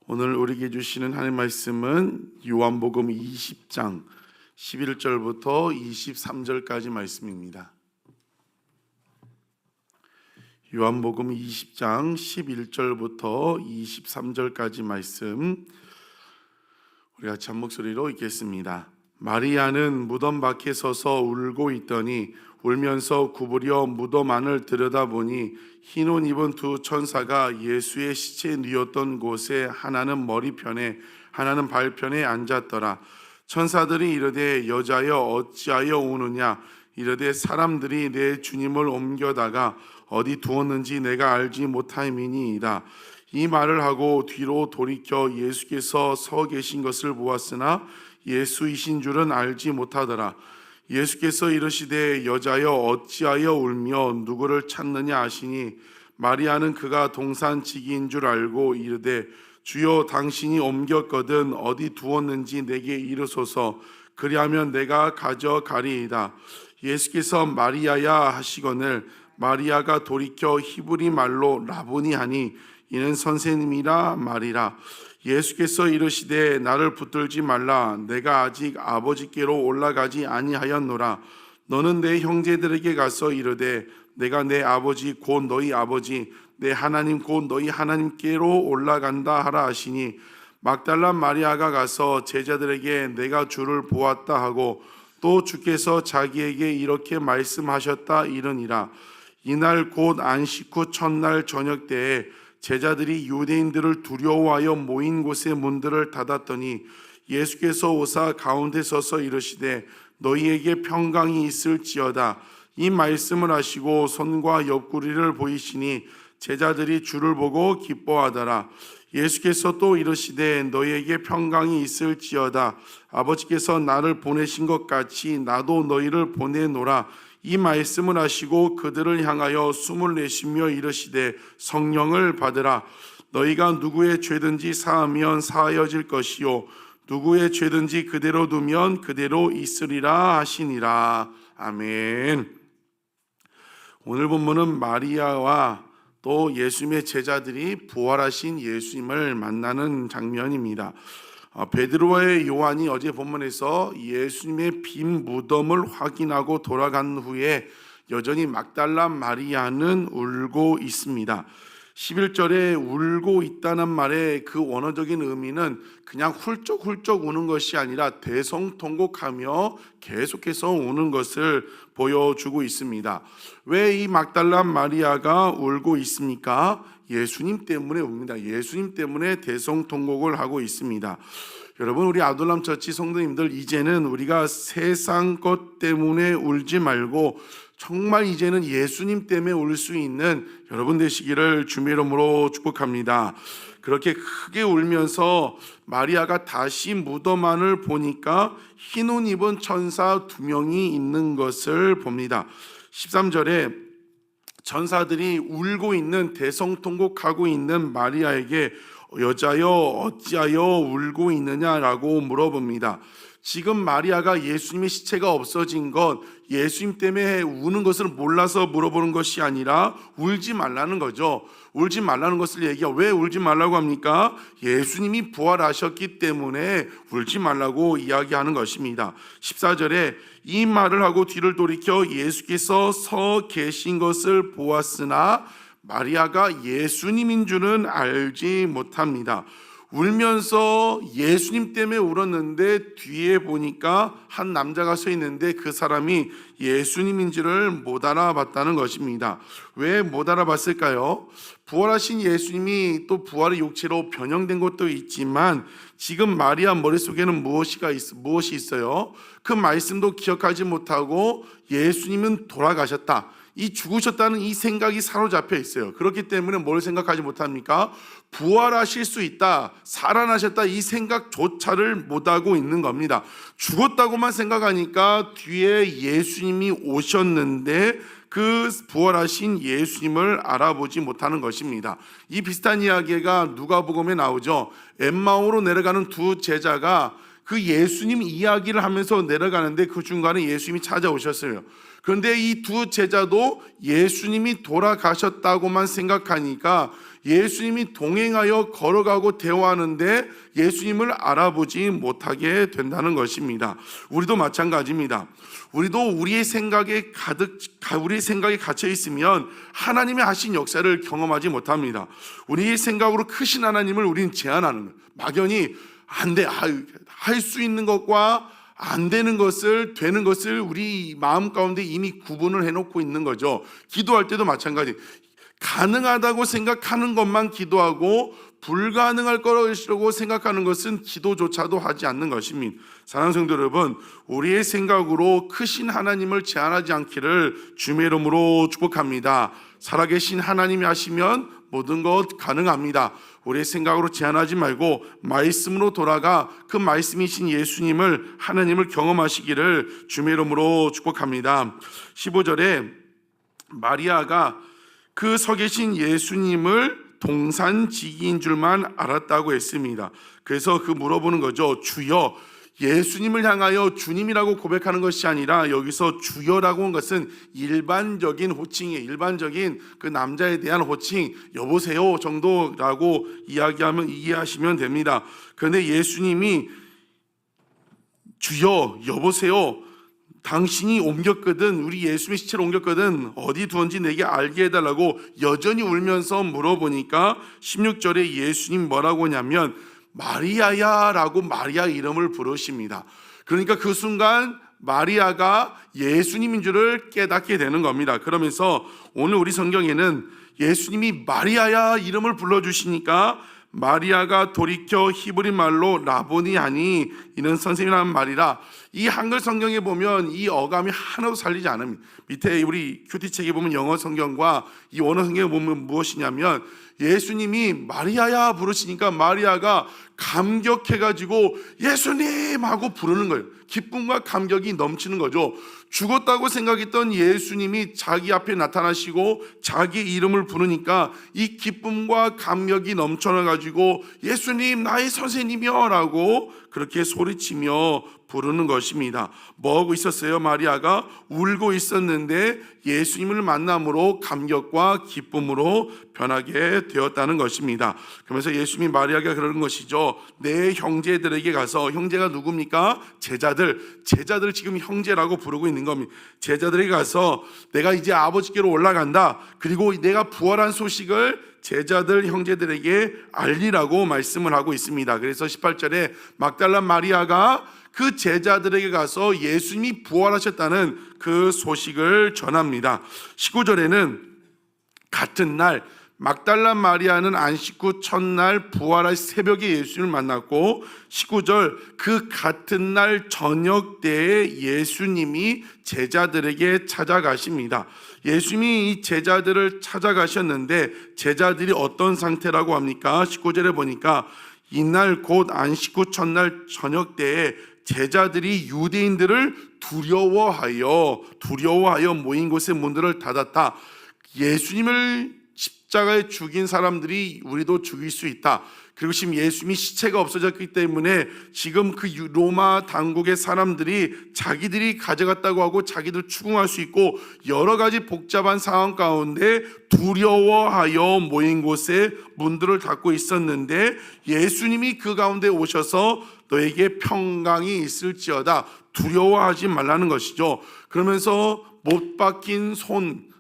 오늘 우리에게 주시는 하나님의 말씀은 요한복음 20장 11절부터 23절까지 말씀입니다. 요한복음 20장 11절부터 23절까지 말씀 우리 같이 한 목소리로 읽겠습니다. 마리아는 무덤 밖에 서서 울고 있더니 울면서 구부려 무덤 안을 들여다보니 흰 옷 입은 두 천사가 예수의 시체 뉘었던 곳에 하나는 머리편에 하나는 발편에 앉았더라. 천사들이 이르되 여자여 어찌하여 우느냐 이르되 사람들이 내 주님을 옮겨다가 어디 두었는지 내가 알지 못하임이니이다. 이 말을 하고 뒤로 돌이켜 예수께서 서 계신 것을 보았으나 예수이신 줄은 알지 못하더라. 예수께서 이르시되 여자여 어찌하여 울며 누구를 찾느냐 하시니 마리아는 그가 동산지기인 줄 알고 이르되 주여 당신이 옮겼거든 어디 두었는지 내게 이르소서 그리하면 내가 가져가리이다. 예수께서 마리아야 하시거늘 마리아가 돌이켜 히브리 말로 라보니 하니 이는 선생님이라 말이라. 예수께서 이르시되 나를 붙들지 말라. 내가 아직 아버지께로 올라가지 아니하였노라. 너는 내 형제들에게 가서 이르되 내가 내 아버지 곧 너희 아버지 내 하나님 곧 너희 하나님께로 올라간다 하라 하시니 막달라 마리아가 가서 제자들에게 내가 주를 보았다 하고 또 주께서 자기에게 이렇게 말씀하셨다 이르니라. 이날 곧 안식 후 첫날 저녁 때에 제자들이 유대인들을 두려워하여 모인 곳의 문들을 닫았더니 예수께서 오사 가운데 서서 이르시되 너희에게 평강이 있을지어다. 이 말씀을 하시고 손과 옆구리를 보이시니 제자들이 주를 보고 기뻐하더라. 예수께서 또 이르시되 너희에게 평강이 있을지어다. 아버지께서 나를 보내신 것 같이 나도 너희를 보내노라. 이 말씀을 하시고 그들을 향하여 숨을 내쉬며 이르시되 성령을 받으라. 너희가 누구의 죄든지 사하면 사하여질 것이요 누구의 죄든지 그대로 두면 그대로 있으리라 하시니라. 아멘. 오늘 본문은 마리아와 또 예수님의 제자들이 부활하신 예수님을 만나는 장면입니다. 베드로와 요한이 어제 본문에서 예수님의 빈 무덤을 확인하고 돌아간 후에 여전히 막달라 마리아는 울고 있습니다. 11절에 울고 있다는 말의 그 원어적인 의미는 그냥 훌쩍훌쩍 우는 것이 아니라 대성통곡하며 계속해서 우는 것을 보여주고 있습니다. 왜 이 막달라 마리아가 울고 있습니까? 예수님 때문에 웁니다. 예수님 때문에 대성통곡을 하고 있습니다. 여러분, 우리 아둘람 처치 성도님들, 이제는 우리가 세상 것 때문에 울지 말고 정말 이제는 예수님 때문에 울 수 있는 여러분 되시기를 주님의 이름으로 축복합니다. 그렇게 크게 울면서 마리아가 다시 무덤 안을 보니까 흰 옷 입은 천사 2명이 있는 것을 봅니다. 13절에 천사들이 울고 있는 대성통곡하고 있는 마리아에게 여자여 어찌하여 울고 있느냐라고 물어봅니다. 지금 마리아가 예수님의 시체가 없어진 것, 예수님 때문에 우는 것을 몰라서 물어보는 것이 아니라 울지 말라는 거죠. 울지 말라는 것을 얘기하고, 왜 울지 말라고 합니까? 예수님이 부활하셨기 때문에 울지 말라고 이야기하는 것입니다. 14절에 이 말을 하고 뒤를 돌이켜 예수께서 서 계신 것을 보았으나 마리아가 예수님인 줄은 알지 못합니다. 울면서 예수님 때문에 울었는데 뒤에 보니까 한 남자가 서 있는데 그 사람이 예수님인지를 못 알아봤다는 것입니다. 왜 못 알아봤을까요? 부활하신 예수님이 또 부활의 육체로 변형된 것도 있지만 지금 마리아 머릿속에는 무엇이 있어요? 그 말씀도 기억하지 못하고 예수님은 돌아가셨다, 이 죽으셨다는 이 생각이 사로잡혀 있어요. 그렇기 때문에 뭘 생각하지 못합니까? 부활하실 수 있다, 살아나셨다, 이 생각조차를 못하고 있는 겁니다. 죽었다고만 생각하니까 뒤에 예수님이 오셨는데 그 부활하신 예수님을 알아보지 못하는 것입니다. 이 비슷한 이야기가 누가복음에 나오죠. 엠마오로 내려가는 두 제자가 그 예수님 이야기를 하면서 내려가는데 그 중간에 예수님이 찾아오셨어요. 그런데 이 두 제자도 예수님이 돌아가셨다고만 생각하니까 예수님이 동행하여 걸어가고 대화하는데 예수님을 알아보지 못하게 된다는 것입니다. 우리도 마찬가지입니다. 우리도 우리의 생각에 갇혀 있으면 하나님의 하신 역사를 경험하지 못합니다. 우리의 생각으로 크신 하나님을 우리는 제한하는 거예요. 막연히 안 돼, 할 수 있는 것과 안 되는 것을, 되는 것을 우리 마음 가운데 이미 구분을 해놓고 있는 거죠. 기도할 때도 마찬가지. 가능하다고 생각하는 것만 기도하고 불가능할 거라고 생각하는 것은 기도조차도 하지 않는 것입니다. 사랑하는 성도 여러분, 우리의 생각으로 크신 하나님을 제한하지 않기를 주의 이름으로 축복합니다. 살아계신 하나님이 하시면 모든 것 가능합니다. 우리의 생각으로 제한하지 말고 말씀으로 돌아가 그 말씀이신 예수님을, 하나님을 경험하시기를 주의 이름으로 축복합니다. 15절에 마리아가 그 서 계신 예수님을 동산지기인 줄만 알았다고 했습니다. 그래서 그 물어보는 거죠. 주여, 예수님을 향하여 주님이라고 고백하는 것이 아니라 여기서 주여라고 한 것은 일반적인 호칭이에요. 일반적인 그 남자에 대한 호칭, 여보세요 정도라고 이해하시면 됩니다. 그런데 예수님이 주여, 여보세요, 당신이 옮겼거든, 우리 예수님의 시체를 옮겼거든, 어디 두었는지 내게 알게 해달라고 여전히 울면서 물어보니까 16절에 예수님 뭐라고 하냐면 마리아야 라고 마리아 이름을 부르십니다. 그러니까 그 순간 마리아가 예수님인 줄을 깨닫게 되는 겁니다. 그러면서 오늘 우리 성경에는 예수님이 마리아야 이름을 불러주시니까 마리아가 돌이켜 히브리 말로 라보니 하니 이는 선생님이라는 말이라. 이 한글 성경에 보면 이 어감이 하나도 살리지 않습니다. 밑에 우리 큐티책에 보면 영어 성경과 이 원어 성경에 보면 무엇이냐면 예수님이 마리아야 부르시니까 마리아가 감격해가지고 예수님 하고 부르는 거예요. 기쁨과 감격이 넘치는 거죠. 죽었다고 생각했던 예수님이 자기 앞에 나타나시고 자기 이름을 부르니까 이 기쁨과 감격이 넘쳐나가지고 예수님 나의 선생님이여 라고 그렇게 소리치며 부르는 것입니다. 뭐하고 있었어요? 마리아가 울고 있었는데 예수님을 만남으로 감격과 기쁨으로 변하게 되었다는 것입니다. 그러면서 예수님이 마리아가 그러는 것이죠. 내 형제들에게 가서, 형제가 누굽니까? 제자들 지금 형제라고 부르고 있는 겁니다. 제자들에게 가서 내가 이제 아버지께로 올라간다, 그리고 내가 부활한 소식을 제자들 형제들에게 알리라고 말씀을 하고 있습니다. 그래서 18절에 막달라 마리아가 그 제자들에게 가서 예수님이 부활하셨다는 그 소식을 전합니다. 19절에는 같은 날 막달라 마리아는 안식 후 첫날 부활할 새벽에 예수님을 만났고 19절 그 같은 날 저녁 때에 예수님이 제자들에게 찾아가십니다. 예수님이 이 제자들을 찾아가셨는데 제자들이 어떤 상태라고 합니까? 19절에 보니까 이날 곧 안식 후 첫날 저녁 때에 제자들이 유대인들을 두려워하여 모인 곳의 문들을 닫았다. 예수님을 십자가에 죽인 사람들이 우리도 죽일 수 있다. 그리고 지금 예수님이 시체가 없어졌기 때문에 지금 그 로마 당국의 사람들이 자기들이 가져갔다고 하고 자기들 추궁할 수 있고 여러 가지 복잡한 상황 가운데 두려워하여 모인 곳에 문들을 닫고 있었는데 예수님이 그 가운데 오셔서 너에게 평강이 있을지어다, 두려워하지 말라는 것이죠. 그러면서 못 박힌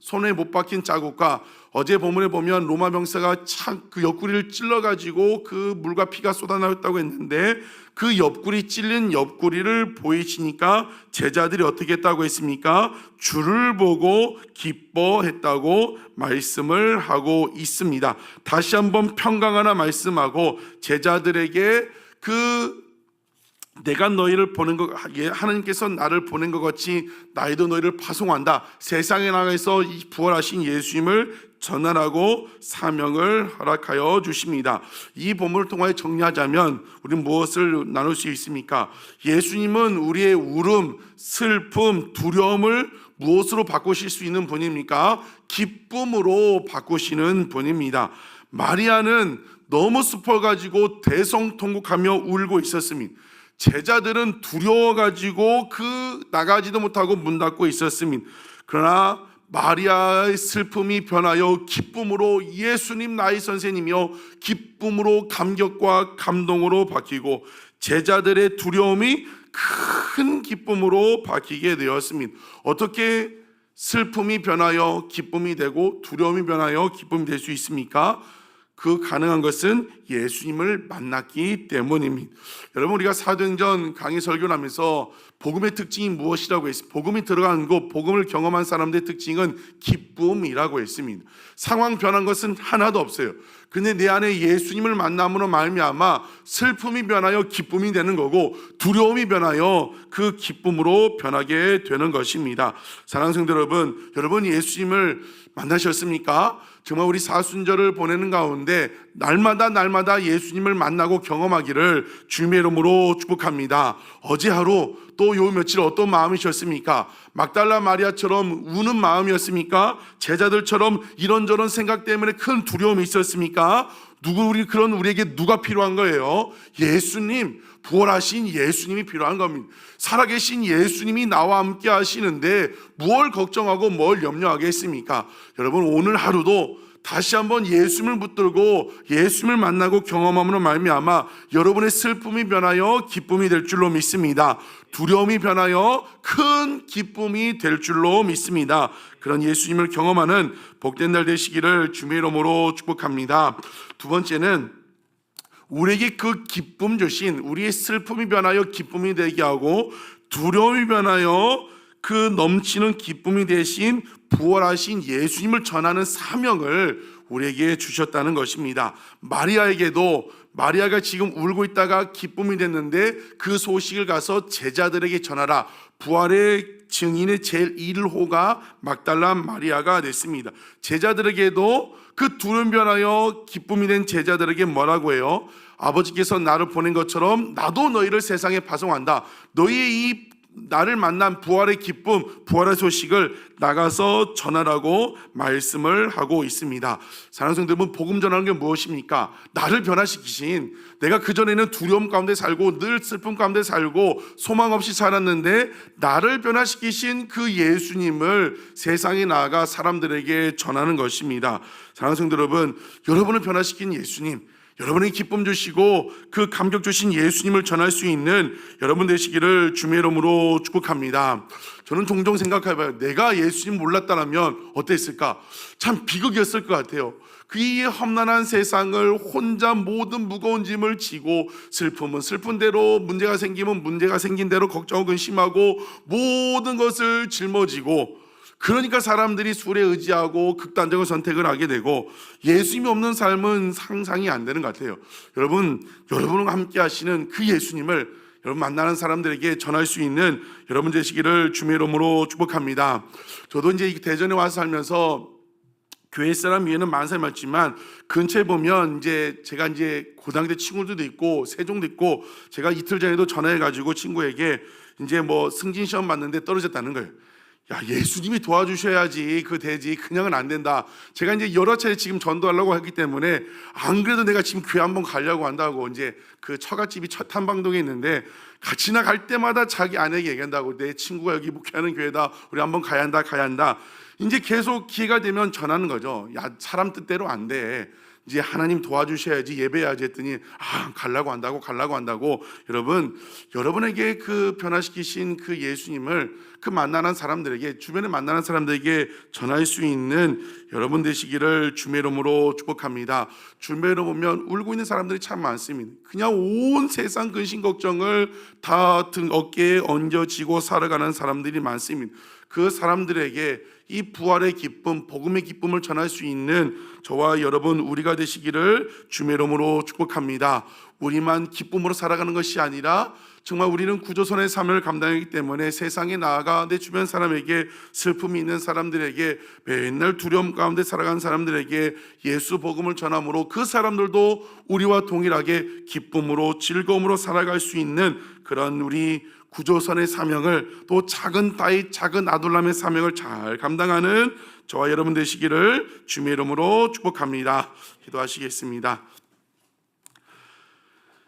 손에 못 박힌 자국과 어제 본문에 보면 로마 병사가 그 옆구리를 찔러가지고 그 물과 피가 쏟아나왔다고 했는데 그 찔린 옆구리를 보이시니까 제자들이 어떻게 했다고 했습니까? 주를 보고 기뻐했다고 말씀을 하고 있습니다. 다시 한번 평강하나 말씀하고 제자들에게 내가 너희를 보낸 것, 하나님께서 나를 보낸 것 같이 나희도 너희를 파송한다. 세상에 나가서 이 부활하신 예수님을 전하라고 사명을 허락하여 주십니다. 이 본문을 통하여 정리하자면 우리는 무엇을 나눌 수 있습니까? 예수님은 우리의 울음, 슬픔, 두려움을 무엇으로 바꾸실 수 있는 분입니까? 기쁨으로 바꾸시는 분입니다. 마리아는 너무 슬퍼가지고 대성통곡하며 울고 있었습니다. 제자들은 두려워가지고 나가지도 못하고 문 닫고 있었습니다. 그러나 마리아의 슬픔이 변하여 기쁨으로 예수님 나의 선생님이여 기쁨으로 감격과 감동으로 바뀌고 제자들의 두려움이 큰 기쁨으로 바뀌게 되었습니다. 어떻게 슬픔이 변하여 기쁨이 되고 두려움이 변하여 기쁨이 될 수 있습니까? 그 가능한 것은 예수님을 만났기 때문입니다. 여러분, 우리가 사도행전 강의 설교를 하면서 복음의 특징이 무엇이라고 했습니다. 복음이 들어간 것, 복음을 경험한 사람들의 특징은 기쁨이라고 했습니다. 상황 변한 것은 하나도 없어요. 근데 내 안에 예수님을 만남으로 말미암아 슬픔이 변하여 기쁨이 되는 거고 두려움이 변하여 그 기쁨으로 변하게 되는 것입니다. 사랑하는 성도 여러분, 여러분 예수님을 만나셨습니까? 정말 우리 사순절을 보내는 가운데 날마다 예수님을 만나고 경험하기를 주님의 이름으로 축복합니다. 어제 하루 또 요 며칠 어떤 마음이셨습니까? 막달라 마리아처럼 우는 마음이었습니까? 제자들처럼 이런저런 생각 때문에 큰 두려움이 있었습니까? 그런 우리에게 누가 필요한 거예요? 예수님, 부활하신 예수님이 필요한 겁니다. 살아계신 예수님이 나와 함께 하시는데 뭘 걱정하고 뭘 염려하겠습니까? 여러분, 오늘 하루도 다시 한번 예수님을 붙들고 예수님을 만나고 경험함으로 말미암아 여러분의 슬픔이 변하여 기쁨이 될 줄로 믿습니다. 두려움이 변하여 큰 기쁨이 될 줄로 믿습니다. 그런 예수님을 경험하는 복된 날 되시기를 주님의 이름으로 축복합니다. 두 번째는 우리에게 그 기쁨 주신, 우리의 슬픔이 변하여 기쁨이 되게 하고 두려움이 변하여 그 넘치는 기쁨이 되신 부활하신 예수님을 전하는 사명을 우리에게 주셨다는 것입니다. 마리아가 지금 울고 있다가 기쁨이 됐는데 그 소식을 가서 제자들에게 전하라. 부활의 증인의 제일 1호가 막달라 마리아가 됐습니다. 제자들에게도 그 두려움 변하여 기쁨이 된 제자들에게 뭐라고 해요? 아버지께서 나를 보낸 것처럼 나도 너희를 세상에 파송한다. 너희의 이 나를 만난 부활의 기쁨, 부활의 소식을 나가서 전하라고 말씀을 하고 있습니다. 사랑하는 성도 여러분, 복음 전하는 게 무엇입니까? 나를 변화시키신, 내가 그전에는 두려움 가운데 살고 늘 슬픔 가운데 살고 소망 없이 살았는데 나를 변화시키신 그 예수님을 세상에 나아가 사람들에게 전하는 것입니다. 사랑하는 성도 여러분, 여러분을 변화시킨 예수님, 여러분에게 기쁨 주시고 그 감격 주신 예수님을 전할 수 있는 여러분 되시기를 주님의 이름으로 축복합니다. 저는 종종 생각해봐요. 내가 예수님 몰랐다면 어땠을까? 참 비극이었을 것 같아요. 이 험난한 세상을 혼자 모든 무거운 짐을 지고 슬픔은 슬픈 대로, 문제가 생기면 문제가 생긴 대로 걱정하고 근심하고 모든 것을 짊어지고, 그러니까 사람들이 술에 의지하고 극단적인 선택을 하게 되고 예수님이 없는 삶은 상상이 안 되는 것 같아요. 여러분과 함께 하시는 그 예수님을 여러분 만나는 사람들에게 전할 수 있는 여러분 되시기를 주님의 이름으로 축복합니다. 저도 이제 대전에 와서 살면서 교회 사람 위에는 많은 사람이 많지만 근처에 보면 제가 고등학교 친구들도 있고 세종도 있고, 제가 이틀 전에도 전화해가지고 친구에게 승진 시험 봤는데 떨어졌다는 거예요. 야, 예수님이 도와주셔야지 그 되지, 그냥은 안 된다. 제가 여러 차례 지금 전도하려고 했기 때문에 안 그래도 내가 지금 교회 한번 가려고 한다고 그 처갓집이 탐방동에 있는데 같이 갈 때마다 자기 아내에게 얘기한다고. 내 친구가 여기 목회하는 교회다. 우리 한번 가야 한다. 계속 기회가 되면 전하는 거죠. 야, 사람 뜻대로 안 돼. 하나님 도와주셔야지, 예배해야지 했더니 가려고 한다고. 여러분에게 그 변화시키신 그 예수님을 그 만나는 사람들에게, 주변에 만나는 사람들에게 전할 수 있는 여러분 되시기를 주님의 이름으로 축복합니다. 주변으로 보면 울고 있는 사람들이 참 많습니다. 그냥 온 세상 근심 걱정을 다 등 어깨에 얹어지고 살아가는 사람들이 많습니다. 그 사람들에게 이 부활의 기쁨, 복음의 기쁨을 전할 수 있는 저와 여러분 우리가 되시기를 주님의 이름으로 축복합니다. 우리만 기쁨으로 살아가는 것이 아니라 정말 우리는 구조선의 사명을 감당하기 때문에 세상에 나아가 내 주변 사람에게, 슬픔이 있는 사람들에게, 맨날 두려움 가운데 살아가는 사람들에게 예수 복음을 전함으로 그 사람들도 우리와 동일하게 기쁨으로 즐거움으로 살아갈 수 있는 그런 우리 구조선의 사명을, 또 작은 다윗, 작은 아둘람의 사명을 잘 감당하는 저와 여러분 되시기를 주님의 이름으로 축복합니다. 기도하시겠습니다.